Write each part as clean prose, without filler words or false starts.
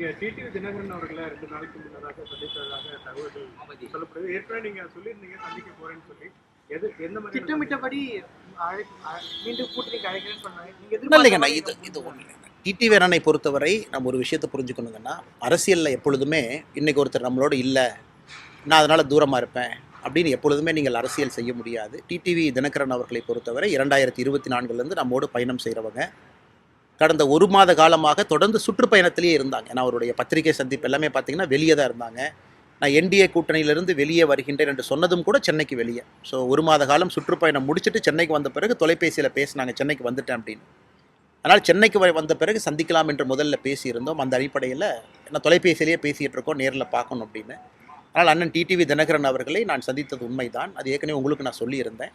நீங்க டிடிவி தினகரன் அவர்களை 2 நாளைக்கு முன்னதாக சந்தித்ததாக தகவல்கள் சொல்லப்படுது. ஏற்கனவே நீங்க சொல்லியிருந்தீங்க சந்திக்க போறேன்னு சொல்லி. எந்த மாதிரி திட்டமிட்டபடி மீண்டும் கூட்டணிக்கு அழைக்கிறேன்னு சொன்னாங்க. நீங்க இல்லைங்கண்ணா, இது ஒன்று இல்லைங்க. டிடிவி அண்ணனை பொறுத்தவரை நம்ம ஒரு விஷயத்தை புரிஞ்சுக்கணுங்கன்னா, அரசியலில் எப்பொழுதுமே இன்னைக்கு ஒருத்தர் நம்மளோட இல்லை, நான் அதனால் தூரமாக இருப்பேன் அப்படின்னு எப்பொழுதுமே நீங்கள் அரசியல் செய்ய முடியாது. டிடிவி தினகரன் அவர்களை பொறுத்தவரை 2024 நம்மோடு பயணம் செய்கிறவங்க. கடந்த 1 மாத காலமாக தொடர்ந்து சுற்றுப்பயணத்திலேயே இருந்தாங்க. ஏன்னா அவருடைய பத்திரிகை சந்திப்பு எல்லாமே பார்த்தீங்கன்னா வெளியே தான் இருந்தாங்க. நான் என்டிஏ கூட்டணியிலிருந்து வெளியே வருகின்றேன் என்று சொன்னதும் கூட சென்னைக்கு வெளியே. ஸோ 1 மாத காலம் சுற்றுப்பயணம் முடிச்சுட்டு சென்னைக்கு வந்த பிறகு தொலைபேசியில் பேசினாங்க, சென்னைக்கு வந்துட்டேன் அப்படின்னு. அதனால் சென்னைக்கு வந்த பிறகு சந்திக்கலாம் என்று முதல்ல பேசியிருந்தோம். அந்த அடிப்படையில் நான் தொலைபேசியிலேயே பேசிகிட்டு இருக்கோம், நேரில் பார்க்கணும் அப்படின்னு. அதனால் அண்ணன் டிடிவி தினகரன் அவர்களை நான் சந்தித்தது உண்மைதான். அது ஏற்கனவே உங்களுக்கு நான் சொல்லியிருந்தேன்.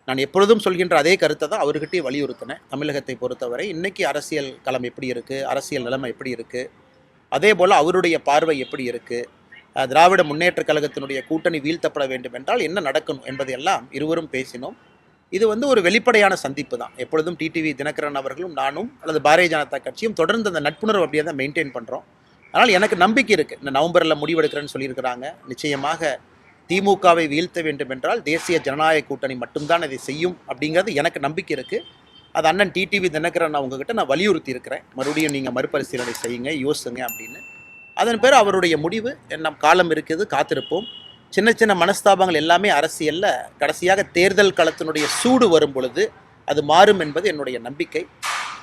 நான் எப்பொழுதும் சொல்கின்ற அதே கருத்தை தான் அவர்கிட்டயே வலியுறுத்தினேன். தமிழகத்தை பொறுத்தவரை இன்றைக்கி அரசியல் களம் எப்படி இருக்குது, அரசியல் நிலைமை எப்படி இருக்குது, அதே போல் அவருடைய பார்வை எப்படி இருக்குது, திராவிட முன்னேற்றக் கழகத்தினுடைய கூட்டணி வீழ்த்தப்பட வேண்டும் என்றால் என்ன நடக்கணும் என்பதையெல்லாம் இருவரும் பேசினோம். இது ஒரு வெளிப்படையான சந்திப்பு தான். எப்பொழுதும் டிடிவி தினகரன் அவர்களும் நானும் அல்லது பாரதிய ஜனதா கட்சியும் தொடர்ந்து அந்த நட்புணர்வு அப்படியே தான் மெயின்டைன் பண்ணுறோம். அதனால் எனக்கு நம்பிக்கை இருக்குது. இந்த நவம்பரில் முடிவெடுக்கிறேன்னு சொல்லியிருக்கிறாங்க. நிச்சயமாக திமுகவை வீழ்த்த வேண்டும் என்றால் தேசிய ஜனநாயக கூட்டணி மட்டும்தான் இதை செய்யும் அப்படிங்கிறது எனக்கு நம்பிக்கை இருக்குது. அது அண்ணன் டிடிவி தினகரன் அவங்ககிட்ட நான் வலியுறுத்தி இருக்கிறேன். மறுபடியும் நீங்கள் மறுபரிசீலனை செய்யுங்க, யோசுங்க அப்படின்னு. அதன் பேர் அவருடைய முடிவு. நம் காலம் இருக்குது, காத்திருப்போம். சின்ன சின்ன மனஸ்தாபங்கள் எல்லாமே அரசியலில் கடைசியாக தேர்தல் களத்தினுடைய சூடு வரும் பொழுது அது மாறும் என்பது என்னுடைய நம்பிக்கை.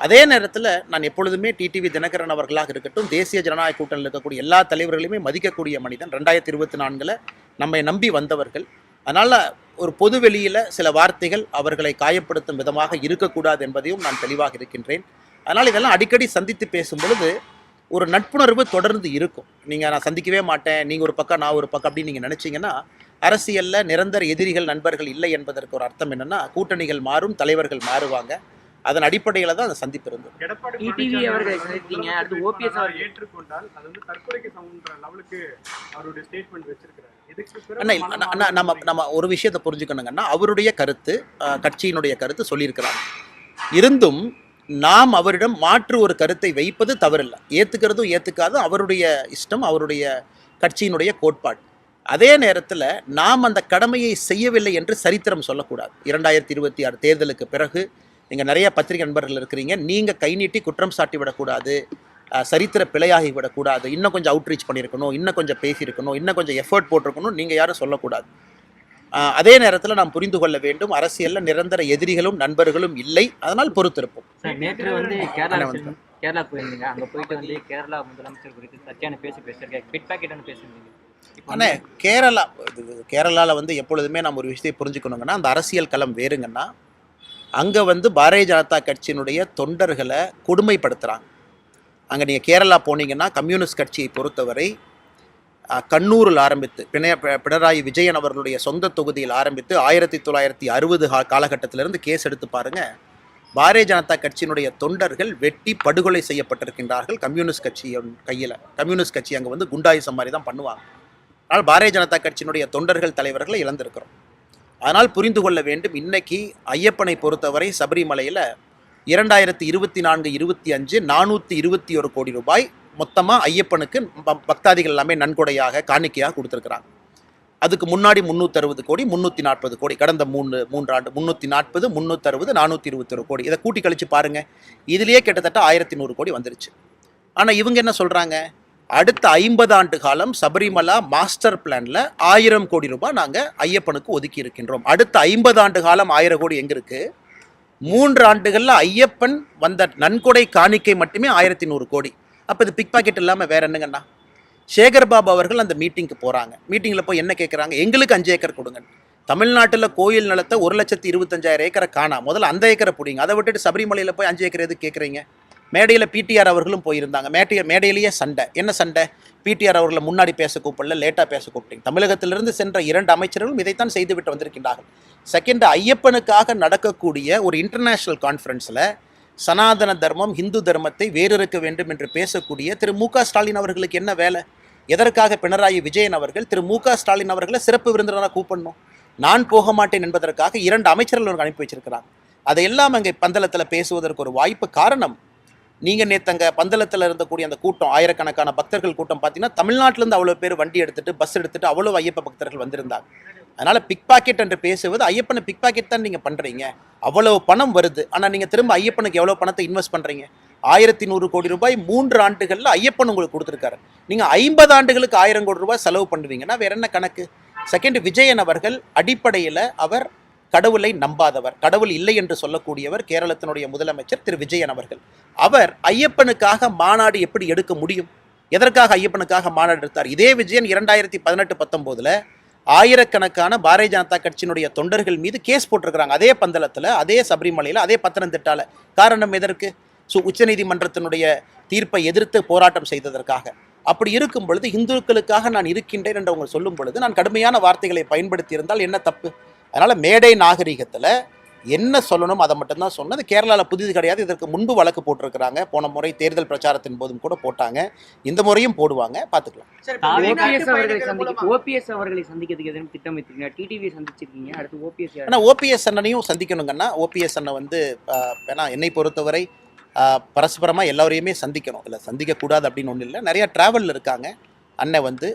அதே நேரத்தில் நான் எப்பொழுதுமே டிடிவி தினகரன் அவர்களாக இருக்கட்டும், தேசிய ஜனநாயக கூட்டணியில் இருக்கக்கூடிய எல்லா தலைவர்களையுமே மதிக்கக்கூடிய மனிதன். 2024 நம்மை நம்பி வந்தவர்கள். அதனால் ஒரு பொது வெளியில் சில வார்த்தைகள் அவர்களை காயப்படுத்தும் விதமாக இருக்கக்கூடாது என்பதையும் நான் தெளிவாக இருக்கின்றேன். அதனால் இதெல்லாம் அடிக்கடி சந்தித்து பேசும் பொழுது ஒரு நட்புணர்வு தொடர்ந்து இருக்கும். நீங்கள் நான் சந்திக்கவே மாட்டேன், நீங்கள் ஒரு பக்கம் நான் ஒரு பக்கம் அப்படின்னு நீங்கள் நினச்சிங்கன்னா அரசியலில் நிரந்தர எதிரிகள் நண்பர்கள் இல்லை என்பதற்கு ஒரு அர்த்தம் என்னென்னா கூட்டணிகள் மாறும், தலைவர்கள் மாறுவாங்க. அதன் அடிப்படையில் தான் அந்த சந்திப்பு இருந்தது. டிடிவி அவர்களை சந்தித்தீங்க, அடுத்து ஓபிஎஸ் அவர் ஏற்றுக்கொண்டால் அது தற்கொலைக்கு சமன்ற லெவலுக்கு அவருடைய ஸ்டேட்மெண்ட் வச்சிருக்கிறார். நம்ம ஒரு விஷயத்தை புரிஞ்சுக்கணுங்கன்னா, அவருடைய கருத்து, கட்சியினுடைய கருத்து சொல்லியிருக்கிறாங்க. இருந்தும் நாம் அவரிடம் மாற்று ஒரு கருத்தை வைப்பது தவறில்லை. ஏற்றுக்கிறதும் ஏற்றுக்காதும் அவருடைய இஷ்டம், அவருடைய கட்சியினுடைய கோட்பாடு. அதே நேரத்தில் நாம் அந்த கடமையை செய்யவில்லை என்று சரித்திரம் சொல்லக்கூடாது. 2026 தேர்தலுக்கு பிறகு நீங்கள் நிறைய பத்திரிகை நண்பர்கள் இருக்கிறீங்க, நீங்கள் கை நீட்டி குற்றம் சாட்டி விடக்கூடாது, சரித்திர பிழையாகி விடக்கூடாது, இன்னும் கொஞ்சம் அவுட்ரீச் பண்ணியிருக்கணும், இன்னும் கொஞ்சம் பேசியிருக்கணும், இன்னும் கொஞ்சம் எஃபர்ட் போட்டிருக்கணும், நீங்கள் யாரும் சொல்லக்கூடாது. அதே நேரத்தில் நாம் புரிந்து கொள்ள வேண்டும், அரசியலில் நிரந்தர எதிரிகளும் நண்பர்களும் இல்லை. அதனால் பொறுத்திருப்போம். நேற்று கேரளா போயிருந்தீங்க, அங்கே போயிட்டு கேரளா முதலமைச்சர் குறித்து சர்ச்சையான பேசியிருக்கேன், பிட்பாக்கெட் பேசியிருந்தீங்க. ஆனால் கேரளாவில் எப்பொழுதுமே நம்ம ஒரு விஷயத்தை புரிஞ்சுக்கணுங்கன்னா, அந்த அரசியல் களம் வேறுங்கன்னா, அங்கே பாரதிய ஜனதா கட்சியினுடைய தொண்டர்களை கொடுமைப்படுத்துகிறாங்க. அங்கே நீங்கள் கேரளா போனீங்கன்னா கம்யூனிஸ்ட் கட்சியை பொறுத்தவரை கண்ணூரில் ஆரம்பித்து பினராயி விஜயன் அவர்களுடைய சொந்த தொகுதியில் ஆரம்பித்து 1960 காலகட்டத்திலிருந்து கேஸ் எடுத்து பாருங்கள். பாரதிய ஜனதா கட்சியினுடைய தொண்டர்கள் வெட்டி படுகொலை செய்யப்பட்டிருக்கின்றார்கள் கம்யூனிஸ்ட் கட்சியின் கையில். கம்யூனிஸ்ட் கட்சி அங்கே குண்டாயுசம் மாதிரி தான் பண்ணுவாங்க. அதனால் பாரதிய ஜனதா கட்சியினுடைய தொண்டர்கள் தலைவர்களை இழந்திருக்கிறோம். அதனால் புரிந்து கொள்ள வேண்டும், இன்னைக்கு ஐயப்பனை பொறுத்தவரை சபரிமலையில் 2024-25 421 கோடி ரூபாய் மொத்தமாக ஐயப்பனுக்கு பக்தாதிகள் எல்லாமே நன்கொடையாக காணிக்கையாக கொடுத்துருக்குறாங்க. அதுக்கு முன்னாடி 360 கோடி 340 கோடி கடந்த மூன்று ஆண்டு 340 360 421 கோடி. இதை கூட்டி கழித்து பாருங்கள், இதுலேயே கிட்டத்தட்ட 1100 கோடி வந்துருச்சு. ஆனால் இவங்க என்ன சொல்கிறாங்க, அடுத்த 50 ஆண்டு காலம் சபரிமலா மாஸ்டர் பிளானில் 1000 கோடி ரூபாய் நாங்கள் ஐயப்பனுக்கு ஒதுக்கி இருக்கின்றோம். அடுத்த 50 ஆண்டு காலம் 1000 கோடி எங்கே இருக்குது? 3 ஆண்டுகளில் ஐயப்பன் வந்த நன்கொடை காணிக்கை மட்டுமே 1100 கோடி. அப்போ இது பிக் பாக்கெட் இல்லாமல் வேறு என்னங்கண்ணா? சேகர்பாபு அவர்கள் அந்த மீட்டிங்க்கு போகிறாங்க. மீட்டிங்கில் போய் என்ன கேட்குறாங்க, எங்களுக்கு 5 ஏக்கர் கொடுங்க. தமிழ்நாட்டில் கோயில் நிலத்தை 1,25,000 ஏக்கரை காணா, முதல்ல அந்த ஏக்கரை பிடிங்க. அதை விட்டுட்டு சபரிமலையில் போய் 5 ஏக்கர் எதுக்கு கேட்குறீங்க? மேடையில் பிடிஆர் அவர்களும் போயிருந்தாங்க. மேடையிலேயே சண்டை. என்ன சண்டை? பிடிஆர் அவர்களை முன்னாடி பேச கூப்பிடல, லேட்டாக பேச கூப்பிட்டீங்க. தமிழகத்திலிருந்து சென்ற 2 அமைச்சர்களும் இதைத்தான் செய்துவிட்டு வந்திருக்கின்றார்கள். செகண்ட், ஐயப்பனுக்காக நடக்கக்கூடிய ஒரு இன்டர்நேஷ்னல் கான்ஃபரன்ஸில் சனாதன தர்மம், இந்து தர்மத்தை வேறிருக்க வேண்டும் என்று பேசக்கூடிய திரு மு.க. ஸ்டாலின் அவர்களுக்கு என்ன வேலை? எதற்காக பினராயி விஜயன் அவர்கள் திரு மு.க. ஸ்டாலின் அவர்களை சிறப்பு விருந்தினராக கூப்பிடணும்? நான் போக மாட்டேன் என்பதற்காக 2 அமைச்சர்கள் அனுப்பி வச்சிருக்கிறாங்க. அதையெல்லாம் அங்கே பந்தளத்தில் பேசுவதற்கு ஒரு வாய்ப்பு. காரணம், நீங்கள் நேற்று அங்கே பந்தளத்தில் இருந்தக்கூடிய அந்த கூட்டம், ஆயிரக்கணக்கான பக்தர்கள் கூட்டம் பார்த்தீங்கன்னா தமிழ்நாட்டிலேருந்து அவ்வளோ பேர் வண்டி எடுத்துகிட்டு பஸ் எடுத்துகிட்டு அவ்வளோ ஐயப்ப பக்தர்கள் வந்திருந்தாங்க. அதனால் பிக் பாக்கெட் என்று பேசுவது ஐயப்பனை பிக் பாக்கெட் தான் நீங்கள் பண்ணுறீங்க. அவ்வளோ பணம் வருது, ஆனால் நீங்கள் திரும்ப ஐயப்பனுக்கு எவ்வளோ பணத்தை இன்வெஸ்ட் பண்ணுறீங்க? 1100 கோடி ரூபாய் 3 ஆண்டுகளில் ஐயப்பன் உங்களுக்கு கொடுத்துருக்காரு. நீங்கள் 50 ஆண்டுகளுக்கு 1000 கோடி ரூபாய் செலவு பண்ணுவீங்கன்னா வேற என்ன கணக்கு? செகண்ட், விஜயன் அவர்கள் அடிப்படையில் அவர் கடவுளை நம்பாதவர், கடவுள் இல்லை என்று சொல்லக்கூடியவர். கேரளத்தினுடைய முதலமைச்சர் திரு விஜயன் அவர்கள், அவர் ஐயப்பனுக்காக மாநாடு எப்படி எடுக்க முடியும்? எதற்காக ஐயப்பனுக்காக மாநாடு எடுத்தார்? இதே விஜயன் 2018-19 ஆயிரக்கணக்கான பாரதிய ஜனதா கட்சியினுடைய தொண்டர்கள் மீது கேஸ் போட்டிருக்கிறாங்க. அதே பந்தளத்தில், அதே சபரிமலையில், அதே பத்தனந்திட்டால. காரணம் எதற்கு? உச்சநீதிமன்றத்தினுடைய தீர்ப்பை எதிர்த்து போராட்டம் செய்ததற்காக. அப்படி இருக்கும் பொழுது இந்துக்களுக்காக நான் இருக்கின்றேன் என்று அவங்க சொல்லும் பொழுது நான் கடுமையான வார்த்தைகளை பயன்படுத்தி இருந்தால் என்ன தப்பு? அதனால் மேடை நாகரிகத்தில் என்ன சொல்லணும் அதை மட்டும்தான் சொன்னது. கேரளாவில் புதிது கிடையாது. இதற்கு முன்பு வழக்கு போட்டிருக்கிறாங்க. போன முறை தேர்தல் பிரச்சாரத்தின் போதும் கூட போட்டாங்க. இந்த முறையும் போடுவாங்க, பார்த்துக்கலாம். ஓபிஎஸ் அவர்களை சந்திக்கிறதுக்கு எதுவும் திட்டம் வைத்திருக்கீங்க? டிடிவி சந்திச்சிருக்கீங்க, அடுத்து ஓபிஎஸ். ஆனால் ஓபிஎஸ் அண்ணனையும் சந்திக்கணுங்கன்னா ஓபிஎஸ் அண்ணன் வந்து ஏன்னா என்னை பொறுத்தவரை பரஸ்பரமாக எல்லோரையுமே சந்திக்கணும், இல்லை சந்திக்கக்கூடாது அப்படின்னு ஒன்றும் இல்லை. நிறையா ட்ராவலில் இருக்காங்க. அண்ணன் வந்து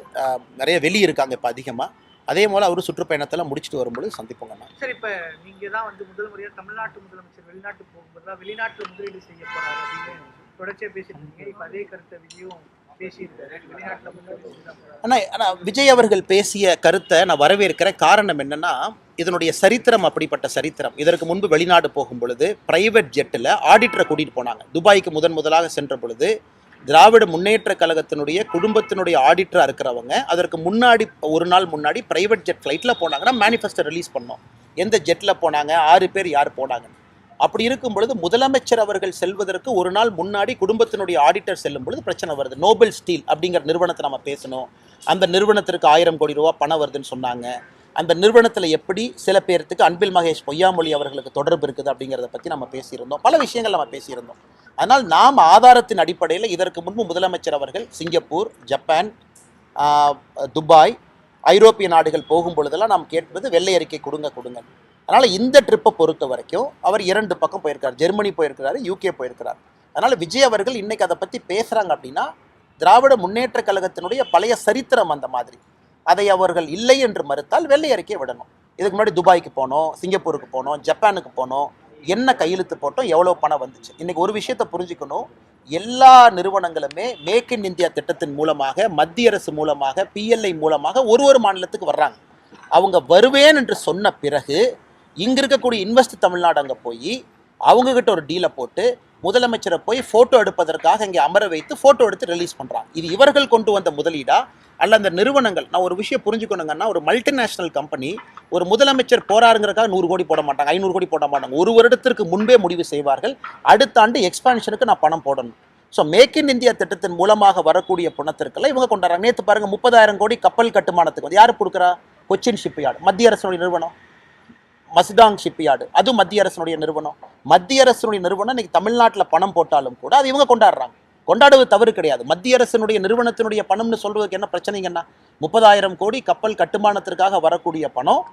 நிறைய வெளியே இருக்காங்க இப்போ அதிகமாக. அதே போல் அவரு சுற்றுப்பயணத்தில் முடிச்சுட்டு வரும்போது சந்திப்போங்கண்ணா. சார், இப்போ நீங்கள் தான் வந்து முதல் முறையாக தமிழ்நாட்டு முதலமைச்சர் வெளிநாட்டு போகும்போது தான் வெளிநாட்டில் முதலீடு செய்ய போகிறார் அப்படின்னு தொடர்ச்சியாக பேசியிருக்கீங்க. இப்போ அதே கருத்தை விஜயும் பேசியிருக்காரு, வெளிநாட்டில் முதலீடு. ஆனால் விஜய் அவர்கள் பேசிய கருத்தை நான் வரவேற்கிற காரணம் என்னென்னா, இதனுடைய சரித்திரம் அப்படிப்பட்ட சரித்திரம். இதற்கு முன்பு வெளிநாடு போகும் பொழுது பிரைவேட் ஜெட்டில் ஆடிட்டரை கூட்டிகிட்டு போனாங்க. துபாய்க்கு முதலாக சென்ற பொழுது திராவிட முன்னேற்ற கழகத்தினுடைய குடும்பத்தினுடைய ஆடிட்டராக இருக்கிறவங்க அதற்கு முன்னாடி ஒரு நாள் முன்னாடி பிரைவேட் ஜெட் ஃப்ளைட்டில் போனாங்கன்னா மேனிஃபெஸ்டோ ரிலீஸ் பண்ணோம். எந்த ஜெட்டில் போனாங்க, 6 பேர் யார் போனாங்க. அப்படி இருக்கும் பொழுது முதலமைச்சர் அவர்கள் செல்வதற்கு ஒரு நாள் முன்னாடி குடும்பத்தினுடைய ஆடிட்டர் செல்லும் பொழுது பிரச்சனை வருது. நோபல் ஸ்டீல் அப்படிங்கிற நிறுவனத்தை நம்ம பேசணும். அந்த நிறுவனத்திற்கு 1000 கோடி ரூபா பணம் வருதுன்னு சொன்னாங்க. அந்த நிறுவனத்தில் எப்படி சில பேர்த்துக்கு அன்பில் மகேஷ் பொய்யாமொழி அவர்களுக்கு தொடர்பு இருக்குது அப்படிங்கிறத பற்றி நம்ம பேசியிருந்தோம். பல விஷயங்கள் நம்ம பேசியிருந்தோம். அதனால் நாம் ஆதாரத்தின் அடிப்படையில் இதற்கு முன்பு முதலமைச்சர் அவர்கள் சிங்கப்பூர், ஜப்பான், துபாய், ஐரோப்பிய நாடுகள் போகும் பொழுதெல்லாம் நாம் கேட்பது வெள்ளை அறிக்கை கொடுங்க. அதனால் இந்த ட்ரிப்பை பொறுத்த வரைக்கும் அவர் 2 பக்கம் போயிருக்கார். ஜெர்மனி போயிருக்கிறாரு, யூகே போயிருக்கிறார். அதனால் விஜய் அவர்கள் இன்றைக்கி அதை பற்றி பேசுகிறாங்க அப்படின்னா திராவிட முன்னேற்ற கழகத்தினுடைய பழைய சரித்திரம் அந்த மாதிரி. அதை அவர்கள் இல்லை என்று மறுத்தால் வெள்ளை அறிக்கை விடணும். இதுக்கு முன்னாடி துபாய்க்கு போனோம், சிங்கப்பூருக்கு போனோம், ஜப்பானுக்கு போனோம், என்ன கையெழுத்து போட்டோம், எவ்வளோ பணம் வந்துச்சு. இன்றைக்கி ஒரு விஷயத்தை புரிஞ்சுக்கணும். எல்லா நிறுவனங்களுமே மேக் இன் இந்தியா திட்டத்தின் மூலமாக, மத்திய அரசு மூலமாக, PLI மூலமாக ஒரு மாநிலத்துக்கு வர்றாங்க. அவங்க வருவேன் என்று சொன்ன பிறகு இங்கே இருக்கக்கூடிய இன்வெஸ்ட் தமிழ்நாடு அங்கே போய் அவங்கக்கிட்ட ஒரு டீலை போட்டு முதலமைச்சரை போய் ஃபோட்டோ எடுப்பதற்காக இங்கே அமர வைத்து ஃபோட்டோ எடுத்து ரிலீஸ் பண்ணுறாங்க. இது இவர்கள் கொண்டு வந்த முதலீடா அல்ல அந்த நிறுவனங்கள்? நான் ஒரு விஷயம் புரிஞ்சுக்கணுங்கன்னா, ஒரு மல்டிநேஷ்னல் கம்பெனி ஒரு முதலமைச்சர் போறாருங்கிறக்காக 100 கோடி போட மாட்டாங்க, 500 கோடி போட மாட்டாங்க. ஒரு வருடத்திற்கு முன்பே முடிவு செய்வார்கள், அடுத்த ஆண்டு எக்ஸ்பான்ஷனுக்கு நான் பணம் போடணும். ஸோ மேக் இன் இந்தியா திட்டத்தின் மூலமாக வரக்கூடிய பணத்திற்கெல்லாம் இவங்க கொண்டாடுறாங்க. நேற்று பாருங்கள், 30,000 கோடி கப்பல் கட்டுமானத்துக்கு வந்து யார் கொடுக்குறா? கொச்சின் ஷிப்யார்டு, மத்திய அரசுடைய நிறுவனம். மஸ்டாங் ஷிப்யார்டு, அதுவும் மத்திய அரசுடைய நிறுவனம். மத்திய அரசுடைய நிறுவனம் இன்னைக்கு தமிழ்நாட்டில் பணம் போட்டாலும் கூட அது இவங்க கொண்டாடுறாங்க. கொண்டாடுவது தவறு கிடையாது. மத்திய அரசினுடைய நிறுவனத்தினுடைய பணம்னு சொல்றதுக்கு என்ன பிரச்சனைங்கன்னா, 30,000 கோடி கப்பல் கட்டுமானத்திற்காக வரக்கூடிய பணம்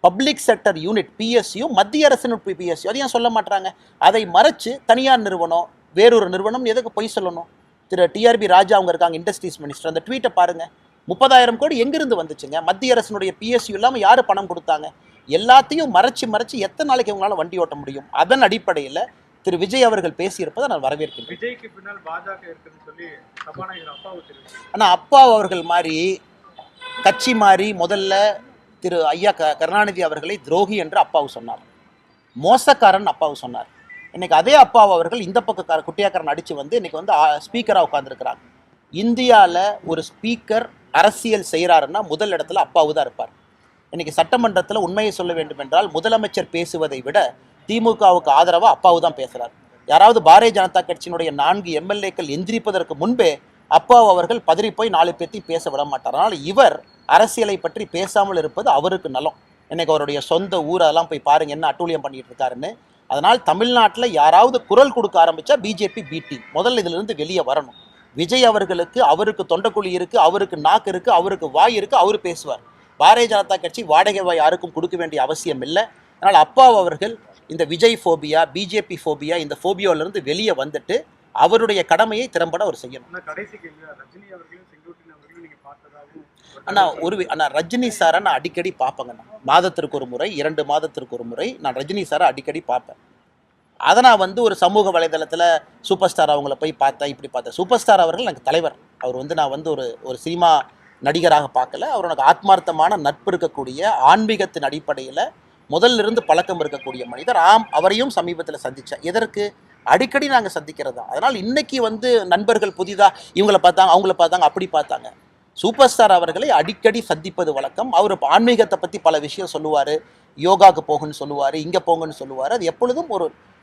பப்ளிக் செக்டர் யூனிட் PSU, மத்திய அரசினுடைய PSU, அதையும் சொல்ல மாட்டாங்க. அதை மறைச்சு தனியார் நிறுவனம், வேறொரு நிறுவனம் எதுக்கு பொய் சொல்லணும்? திரு TRB ராஜா அவங்க இருக்காங்க, இண்டஸ்ட்ரீஸ் மினிஸ்டர். அந்த ட்வீட்டை பாருங்க. 30,000 கோடி எங்கிருந்து வந்துச்சுங்க? மத்திய அரசினுடைய PSU இல்லாமல் யார் பணம் கொடுத்தாங்க? எல்லாத்தையும் மறைச்சு எத்தனை நாளைக்கு அவங்களால வண்டி ஓட்ட முடியும்? அதன் அடிப்படையில் திரு விஜய் அவர்கள் பேசியிருப்பதை நான் வரவேற்கிறேன். விஜய்க்கு பின்னால் பாஜக இருக்குன்னு சொல்லி சபாநாயகர் அப்பாவு தெரிவித்தார். ஆனால் அப்பா அவர்கள் மாதிரி கட்சி மாறி முதல்ல திரு ஐயா கருணாநிதி அவர்களை துரோகி என்று அப்பாவு சொன்னார், மோசக்காரன் அப்பாவு சொன்னார். இன்னைக்கு அதே அப்பாவு அவர்கள் இந்த பக்க குட்டியாக்காரன் அடித்து வந்து இன்னைக்கு வந்து ஸ்பீக்கராக உட்காந்துருக்கிறாங்க. இந்தியாவில் ஒரு ஸ்பீக்கர் அரசியல் செய்கிறாருன்னா முதல் இடத்துல அப்பாவு தான் இருப்பார். இன்னைக்கு சட்டமன்றத்தில் உண்மையை சொல்ல வேண்டும் என்றால் முதலமைச்சர் பேசுவதை விட திமுகவுக்கு ஆதரவாக அப்பாவு தான் பேசுகிறார். யாராவது பாரதிய ஜனதா கட்சியினுடைய 4 MLAக்கள் எந்திரிப்பதற்கு முன்பே அப்பாவு அவர்கள் பதறி போய் 4 பேர்த்தையும் பேச விட மாட்டார். அதனால் இவர் அரசியலை பற்றி பேசாமல் இருப்பது அவருக்கு நலம். இன்னைக்கு அவருடைய சொந்த ஊர் அதெல்லாம் போய் பாருங்க என்ன அட்டூழியம் பண்ணிட்டு இருக்காருன்னு. அதனால் தமிழ்நாட்டில் யாராவது குரல் கொடுக்க ஆரம்பித்தா BJP B team முதல்ல இதிலிருந்து வெளியே வரணும். விஜய் அவர்களுக்கு அவருக்கு தொண்டக்குழி இருக்குது, அவருக்கு நாக்கு இருக்குது, அவருக்கு வாய் இருக்குது, அவர் பேசுவார். பாரதிய ஜனதா கட்சி வாடகை வாய் யாருக்கும் கொடுக்க வேண்டிய அவசியம் இல்லை. அதனால் அப்பாவு அவர்கள் இந்த விஜய் ஃபோபியா, BJP ஃபோபியா, இந்த ஃபோபியாவிலிருந்து வெளியே வந்துட்டு அவருடைய கடமையை திறம்பட அவர் செய்யணும். ஆனா கடைசி கேள்வி, ரஜினி அவர்களையும் செங்கோட்டையன் அவர்களையும் நீங்க பார்த்ததாகவும் அண்ணா ரஜினி சாரை நான் அடிக்கடி பார்ப்பேங்கண்ணா. மாதத்திற்கு ஒரு முறை 2 மாதத்திற்கு ஒரு முறை நான் ரஜினி சாரை அடிக்கடி பார்ப்பேன். அதை நான் வந்து ஒரு சமூக வலைதளத்தில் சூப்பர் ஸ்டார் அவங்கள போய் பார்த்தேன், இப்படி பார்த்தேன். சூப்பர் ஸ்டார் அவர்கள் எனக்கு தலைவர். அவர் வந்து நான் வந்து ஒரு சினிமா நடிகராக பார்க்கல. அவர் எனக்கு ஆத்மார்த்தமான நட்பு இருக்கக்கூடிய ஆன்மீகத்தின் அடிப்படையில் முதல்ல இருந்து பழக்கம் இருக்கக்கூடிய மனிதர். அவரையும் சமீபத்தில் சந்தித்தேன். எதற்கு? அடிக்கடி நாங்கள் சந்திக்கிறது தான். அதனால் இன்னைக்கு வந்து நண்பர்கள் புதிதாக இவங்களை பார்த்தாங்க, அவங்கள பார்த்தாங்க, அப்படி பார்த்தாங்க. சூப்பர் ஸ்டார் அவர்களை அடிக்கடி சந்திப்பது வழக்கம். அவர் ஆன்மீகத்தை பற்றி பல விஷயம் சொல்லுவார், யோகாவுக்கு போகுன்னு சொல்லுவார், இங்கே போங்கன்னு சொல்லுவார். அது எப்பொழுதும்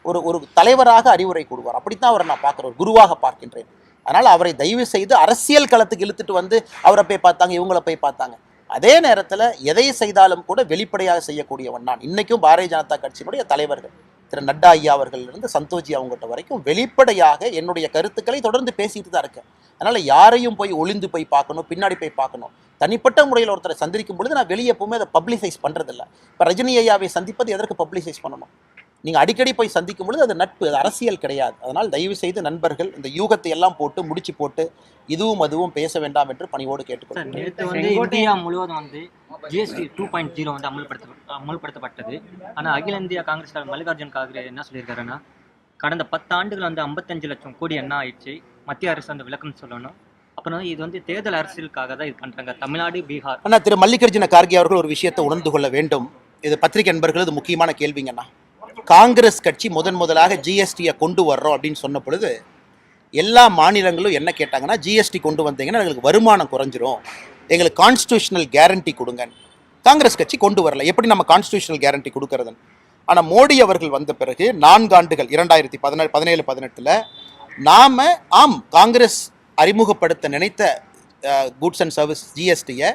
ஒரு தலைவராக அறிவுரை கூடுவார். அப்படித்தான் அவரை நான் பார்க்குறேன், ஒரு குருவாக பார்க்கின்றேன். அதனால் அவரை தயவு செய்து அரசியல் களத்துக்கு இழுத்துட்டு வந்து அவரை போய் பார்த்தாங்க, இவங்கள போய் பார்த்தாங்க. அதே நேரத்தில் எதை செய்தாலும் கூட வெளிப்படையாக செய்யக்கூடியவன் நான். இன்றைக்கும் பாரதிய ஜனதா கட்சியினுடைய தலைவர்கள் திரு நட்டா ஐயா அவர்களிலிருந்து சந்தோஷி அவங்ககிட்ட வரைக்கும் வெளிப்படையாக என்னுடைய கருத்துக்களை தொடர்ந்து பேசிட்டு தான் இருக்கேன். அதனால் யாரையும் போய் ஒளிந்து போய் பார்க்கணும், பின்னாடி போய் பார்க்கணும். தனிப்பட்ட முறையில் ஒருத்தரை சந்திக்கும் பொழுது நான் வெளியே எப்பவுமே அதை பப்ளிசைஸ் பண்ணுறதில்ல. இப்போ ரஜினி ஐயாவை சந்திப்பது எதற்கு பப்ளிசைஸ் பண்ணணும்? நீங்கள் அடிக்கடி போய் சந்திக்கும் பொழுது அது நட்பு, அது அரசியல் கிடையாது. அதனால் தயவு செய்து நண்பர்கள் இந்த யூகத்தை எல்லாம் போட்டு முடிச்சு போட்டு இதுவும் அதுவும் பேச வேண்டாம் என்று பணிவோடு கேட்டுக்கொள்கிறேன். நேற்று வந்து இந்தியா முழுவதும் வந்து GST 2.0 வந்து அமல்படுத்தப்பட்டது. ஆனால் அகில இந்திய காங்கிரஸ் மல்லிகார்ஜுன் கார்கே என்ன சொல்லியிருக்காருன்னா, கடந்த 10 ஆண்டுகள் வந்து 55 லட்சம் கோடி என்ன ஆயிடுச்சு, மத்திய அரசு அந்த விளக்கம் சொல்லணும். அப்புறம் இது வந்து தேர்தல் அரசியலுக்காக தான் இது பண்ணுறாங்க, தமிழ்நாடு, பீகார். ஆனால் திரு மல்லிகார்ஜுன கார்கே அவர்கள் ஒரு விஷயத்தை உணர்ந்து கொள்ள வேண்டும். இது பத்திரிகை நண்பர்கள், இது முக்கியமான கேள்விங்கண்ணா. காங்கிரஸ் கட்சி முதலாக ஜிஎஸ்டியை கொண்டு வர்றோம் அப்படின்னு சொன்ன பொழுது எல்லா மாநிலங்களும் என்ன கேட்டாங்கன்னா, ஜிஎஸ்டி கொண்டு வந்தீங்கன்னா எங்களுக்கு வருமானம் குறைஞ்சிரும், எங்களுக்கு கான்ஸ்டியூஷனல் கேரண்டி கொடுங்க. காங்கிரஸ் கட்சி கொண்டு வரல. எப்படி நம்ம கான்ஸ்டியூஷனல் கேரண்டி கொடுக்கறதுன்னு. ஆனால் மோடி அவர்கள் வந்த பிறகு 4 ஆண்டுகள் 2017-18 நாம் காங்கிரஸ் அறிமுகப்படுத்த நினைத்த குட்ஸ் அண்ட் சர்வீஸ் ஜிஎஸ்டியை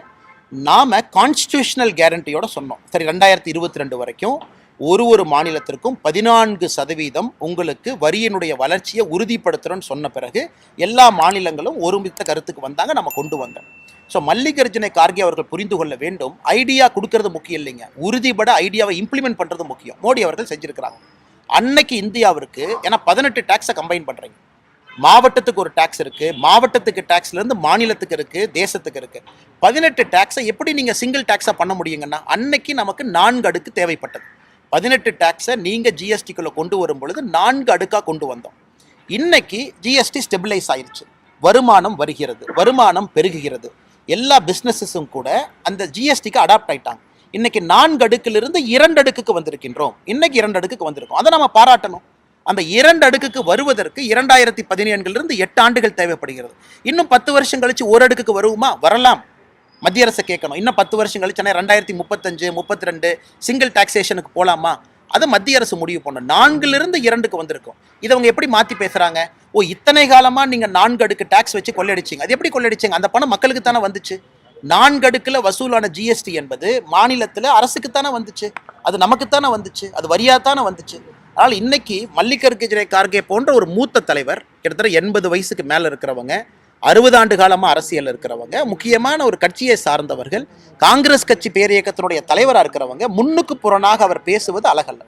நாம் கான்ஸ்டியூஷனல் கேரண்டியோட சொன்னோம். சரி, 2022 வரைக்கும் ஒரு மாநிலத்திற்கும் 14% உங்களுக்கு வரியினுடைய வளர்ச்சியை உறுதிப்படுத்துகிறோன்னு சொன்ன பிறகு எல்லா மாநிலங்களும் ஒருமித்த கருத்துக்கு வந்தாங்க, நம்ம கொண்டு வந்தோம். ஸோ மல்லிகார்ஜுன கார்கே அவர்கள் புரிந்து கொள்ள வேண்டும், ஐடியா கொடுக்கறது முக்கியம் இல்லைங்க, உறுதிப்பட ஐடியாவை இம்ப்ளிமெண்ட் பண்ணுறது முக்கியம். மோடி அவர்கள் செஞ்சுருக்கிறாங்க. அன்னைக்கு இந்தியாவிற்கு ஏன்னா 18 டேக்ஸை கம்பைன் பண்ணுறீங்க. மாவட்டத்துக்கு ஒரு டேக்ஸ் இருக்குது, மாவட்டத்துக்கு டேக்ஸ்லேருந்து மாநிலத்துக்கு இருக்குது, தேசத்துக்கு இருக்குது. 18 டேக்ஸை எப்படி நீங்கள் சிங்கிள் டேக்ஸாக பண்ண முடியுங்கன்னா, அன்னைக்கு நமக்கு 4 அடுக்கு தேவைப்பட்டது. 18 டேக்ஸை நீங்கள் ஜிஎஸ்டிக்குள்ளே கொண்டு வரும் பொழுது 4 அடுக்காக கொண்டு வந்தோம். இன்னைக்கு ஜிஎஸ்டி ஸ்டெபிலைஸ் ஆயிடுச்சு, வருமானம் வருகிறது, வருமானம் பெருகுகிறது. எல்லா பிஸ்னஸஸும் கூட அந்த ஜிஎஸ்டிக்கு அடாப்ட் ஆயிட்டாங்க. இன்னைக்கு 4 அடுக்கிலிருந்து 2 அடுக்குக்கு வந்திருக்கின்றோம். இன்னைக்கு 2 அடுக்குக்கு வந்திருக்கோம். அதை நம்ம பாராட்டணும். அந்த 2 அடுக்குக்கு வருவதற்கு 2017 8 ஆண்டுகள் தேவைப்படுகிறது. இன்னும் 10 வருஷம் கழிச்சு 1 அடுக்குக்கு வருவோமா? வரலாம். மத்திய அரசை கேட்கணும். இன்னும் 10 வருஷம் கழிச்சு 2035, 32 சிங்கிள் டாக்ஸேஷனுக்கு போகலாமா? அதை மத்திய அரசு முடிவு பண்ணணும். 4லிருந்து 2க்கு வந்திருக்கும். இதை அவங்க எப்படி மாற்றி பேசுகிறாங்க? இத்தனை காலமாக நீங்கள் 4 அடுக்கு டேக்ஸ் வச்சு கொள்ளையடிச்சிங்க. அது எப்படி கொள்ளையடிச்சிங்க? அந்த பணம் மக்களுக்கு தானே வந்துச்சு. 4 அடுக்கில் வசூலான ஜிஎஸ்டி என்பது மாநிலத்தில் அரசுக்குத்தானே வந்துச்சு, அது நமக்குத்தானே வந்துச்சு, அது வரியாத்தானே வந்துச்சு. அதனால் இன்னைக்கு மல்லிகார்ஜுன கார்கே போன்ற ஒரு மூத்த தலைவர், கிட்டத்தட்ட 80 வயசுக்கு மேலே இருக்கிறவங்க, 60 ஆண்டு காலமாக அரசியல் இருக்கிறவங்க, முக்கியமான ஒரு கட்சியை சார்ந்தவர்கள், காங்கிரஸ் கட்சி பேரியக்கத்தினுடைய தலைவராக இருக்கிறவங்க, முன்னுக்கு புறனாக அவர் பேசுவது அழகல்ல.